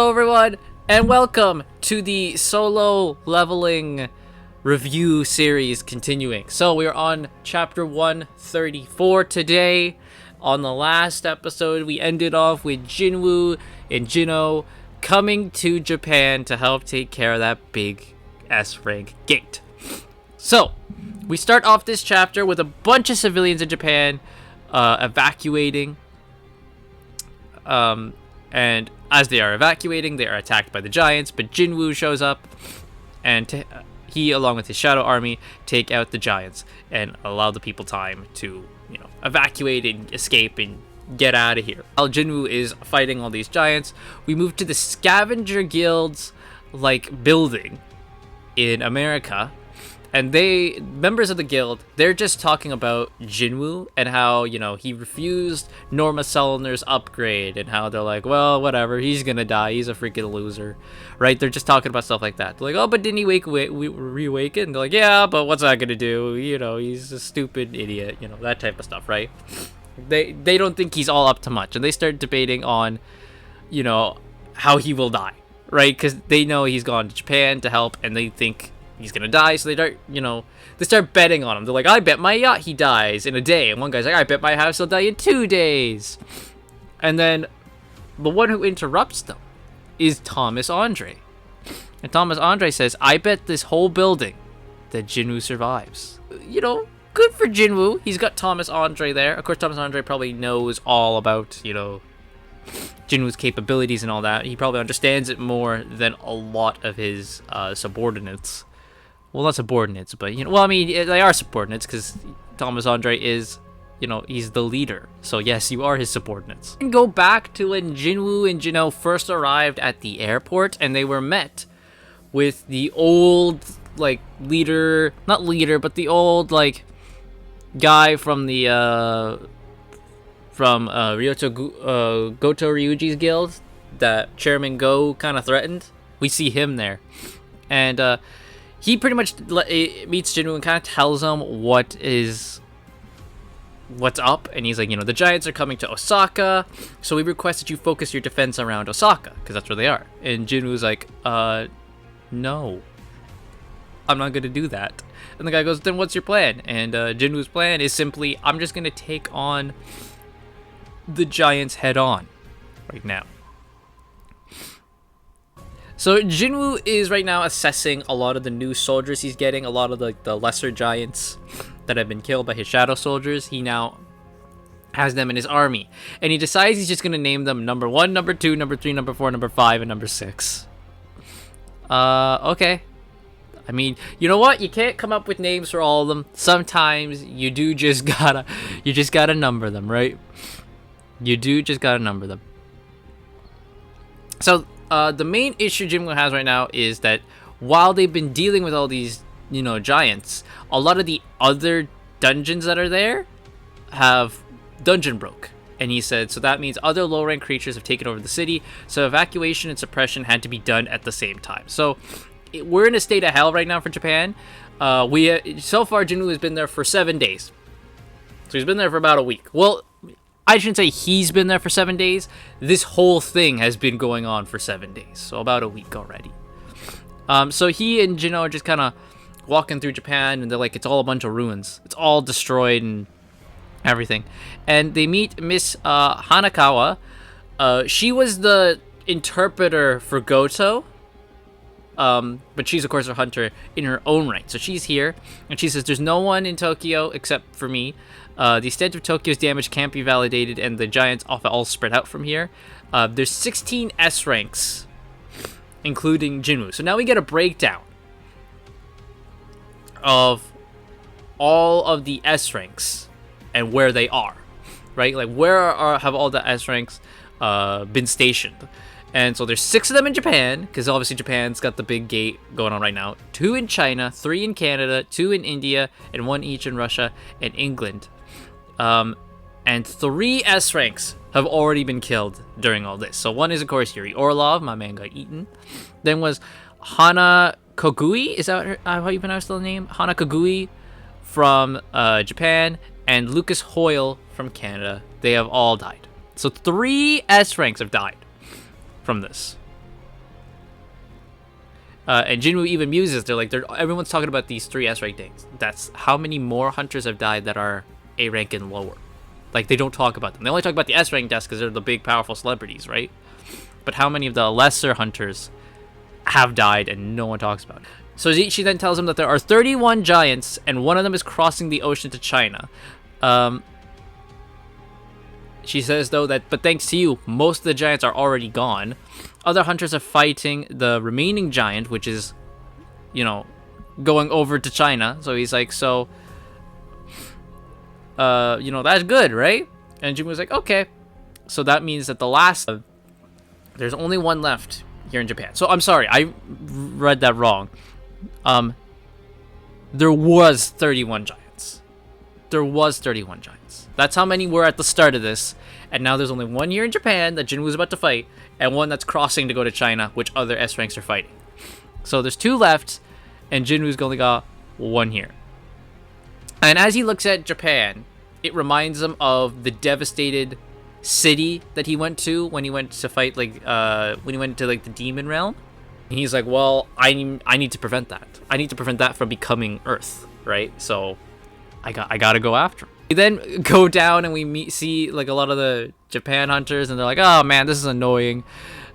Hello everyone, and welcome to the solo leveling review series continuing. So we are on chapter 134 today. On the last episode, we ended off with Jinwoo and Jino coming to Japan to help take care of that big S-rank gate. So, we start off this chapter with a bunch of civilians in Japan evacuating. And as they are evacuating, they are attacked by the giants, but Jinwoo shows up, and he, along with his shadow army, take out the giants and allow the people time to, evacuate and escape and get out of here. While Jinwoo is fighting all these giants, we move to the Scavenger Guild's, building in America. And members of the guild, they're just talking about Jinwoo and how, he refused Norma Selner's upgrade and how they're like, well, whatever, he's gonna die, he's a freaking loser, right? They're just talking about stuff like that. They're like, oh, but didn't he reawaken? They're like, yeah, but what's that gonna do? He's a stupid idiot, that type of stuff, right? They don't think he's all up to much, and they start debating on, how he will die, right? Because they know he's gone to Japan to help, and they think he's gonna die, so they start betting on him. They're like, I bet my yacht he dies in a day, and one guy's like, I bet my house he'll die in 2 days. And then the one who interrupts them is Thomas Andre, and Thomas Andre says, I bet this whole building that Jinwoo survives. Good for Jinwoo. He's got Thomas Andre there. Of course, Thomas Andre probably knows all about Jinwoo's capabilities and all that. He probably understands it more than a lot of his subordinates. Well, not subordinates, but, they are subordinates because Thomas Andre is, he's the leader. So, yes, you are his subordinates. And go back to when Jinwoo and Jino first arrived at the airport, and they were met with the old, leader, not leader, but the old, guy from the, Goto Ryuji's guild that Chairman Go kind of threatened. We see him there. And, he pretty much meets Jinwoo and kind of tells him what's up, and he's like, the giants are coming to Osaka, so we request that you focus your defense around Osaka, because that's where they are. And Jinwoo's like, no, I'm not gonna do that. And the guy goes, then what's your plan? And Jinwoo's plan is simply, I'm just gonna take on the giants head on right now. So Jinwoo is right now assessing a lot of the new soldiers he's getting, a lot of the lesser giants that have been killed by his shadow soldiers. He now has them in his army, and he decides he's just going to name them number 1, number 2, number 3, number 4, number 5, and number 6. Okay. I mean, you know what? You can't come up with names for all of them. Sometimes you just gotta number them, right? You just gotta number them. So, the main issue Jinwoo has right now is that while they've been dealing with all these, giants, a lot of the other dungeons that are there have dungeon broke. And he said, so that means other low-rank creatures have taken over the city, so evacuation and suppression had to be done at the same time. So, we're in a state of hell right now for Japan. So far, Jinwoo has been there for 7 days. So he's been there for about a week. Well, I shouldn't say he's been there for 7 days. This whole thing has been going on for 7 days. So about a week already. So he and Jino are just kind of walking through Japan, and they're like, it's all a bunch of ruins. It's all destroyed and everything. And they meet Miss Hanakawa. She was the interpreter for Goto. But she's, of course, a hunter in her own right. So she's here, and she says, there's no one in Tokyo except for me. The extent of Tokyo's damage can't be validated, and the giants all spread out from here. There's 16 S ranks, including Jinwoo. So now we get a breakdown of all of the S ranks and where they are, right? Where have all the S ranks been stationed? And so there's 6 of them in Japan, because obviously Japan's got the big gate going on right now. 2 in China, 3 in Canada, 2 in India, and 1 each in Russia and England. And 3 S ranks have already been killed during all this. So one is, of course, Yuri Orlov, my man got eaten. Then was Hana Kogui, is that how you pronounce the name? Hana Kogui from Japan, and Lucas Hoyle from Canada. They have all died. So 3 S ranks have died from this. And Jinwoo even muses. Everyone's talking about these 3 S rank things. That's how many more hunters have died that are A rank and lower. Like, they don't talk about them. They only talk about the S rank deaths because they're the big, powerful celebrities, right? But how many of the lesser hunters have died and no one talks about it? So she then tells him that there are 31 giants, and one of them is crossing the ocean to China. She says, though, but thanks to you, most of the giants are already gone. Other hunters are fighting the remaining giant, which is, going over to China. So he's like, that's good, right? And Jimmy was like, okay. So that means that there's only one left here in Japan. So I'm sorry, I read that wrong. There was 31 giants. That's how many were at the start of this. And now there's only one here in Japan that Jinwoo's about to fight, and one that's crossing to go to China, which other S ranks are fighting. So there's 2 left, and Jinwoo's only got 1 here. And as he looks at Japan, it reminds him of the devastated city that he went to when he went to fight, when he went to the demon realm. And he's like, well, I need to prevent that. I need to prevent that from becoming Earth, right? So I gotta go after him. We then go down and we see a lot of the Japan hunters, and they're like, oh man, this is annoying.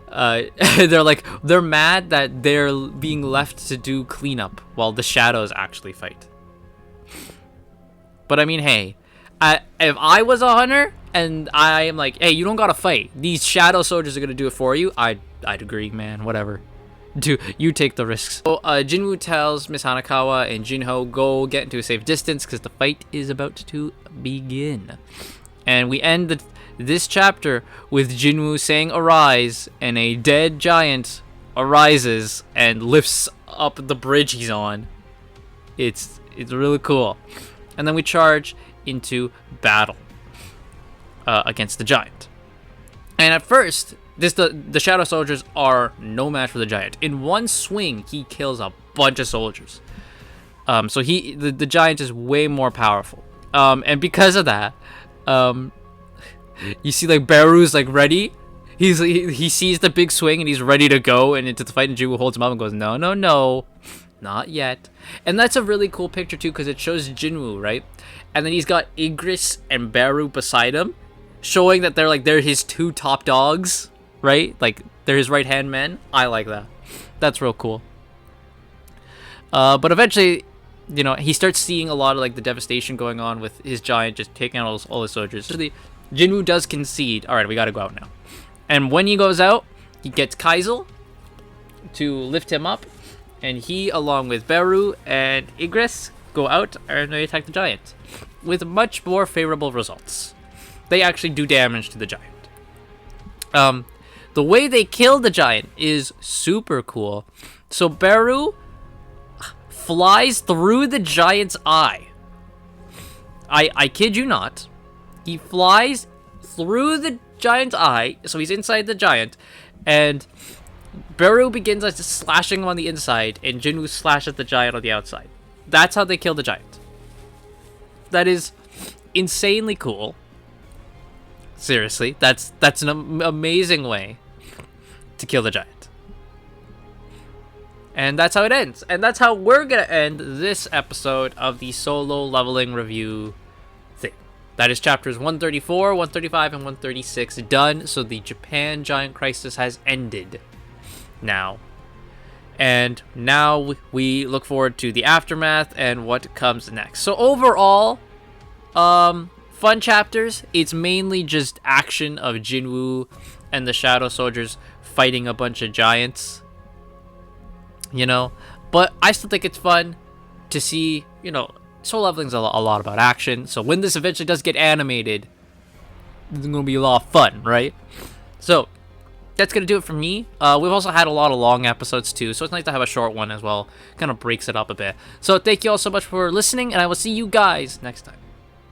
They're mad that they're being left to do cleanup while the shadows actually fight. But I mean, hey, if I was a hunter and I am like, hey, you don't gotta fight, these shadow soldiers are gonna do it for you, I'd agree, man. Whatever. You take the risks. So Jinwoo tells Miss Hanakawa and Jinho go get into a safe distance because the fight is about to begin. And we end this chapter with Jinwoo saying arise, and a dead giant arises and lifts up the bridge he's on. It's really cool. And then we charge into battle against the giant. And at first, the shadow soldiers are no match for the giant. In one swing, he kills a bunch of soldiers. So the giant is way more powerful. And because of that, you see Baru's ready. He sees the big swing and he's ready to go and into the fight. And Jinwoo holds him up and goes, no, not yet. And that's a really cool picture too, because it shows Jinwoo, right? And then he's got Igris and Baru beside him, showing that they're his 2 top dogs. Right? They're his right-hand men. I like that. That's real cool. But eventually, he starts seeing a lot of the devastation going on with his giant just taking out all his soldiers. So Jinwoo does concede. All right, we got to go out now. And when he goes out, he gets Kaizel to lift him up, and he, along with Baru and Igris, go out and they attack the giant with much more favorable results. They actually do damage to the giant. The way they kill the giant is super cool. So Baru flies through the giant's eye. I kid you not. He flies through the giant's eye, so he's inside the giant, and Baru begins slashing him on the inside, and Jinwoo slashes the giant on the outside. That's how they kill the giant. That is insanely cool. Seriously, that's an amazing way to kill the giant. And that's how it ends. And that's how we're going to end this episode of the Solo Leveling Review thing. That is chapters 134, 135, and 136 done. So the Japan Giant Crisis has ended now. And now we look forward to the aftermath and what comes next. So overall, fun chapters. It's mainly just action of Jinwoo and the Shadow Soldiers fighting a bunch of giants. But I still think it's fun to see, Solo Leveling's a lot about action. So when this eventually does get animated, it's going to be a lot of fun, right? So that's going to do it for me. We've also had a lot of long episodes too, so it's nice to have a short one as well. Kind of breaks it up a bit. So thank you all so much for listening, and I will see you guys next time.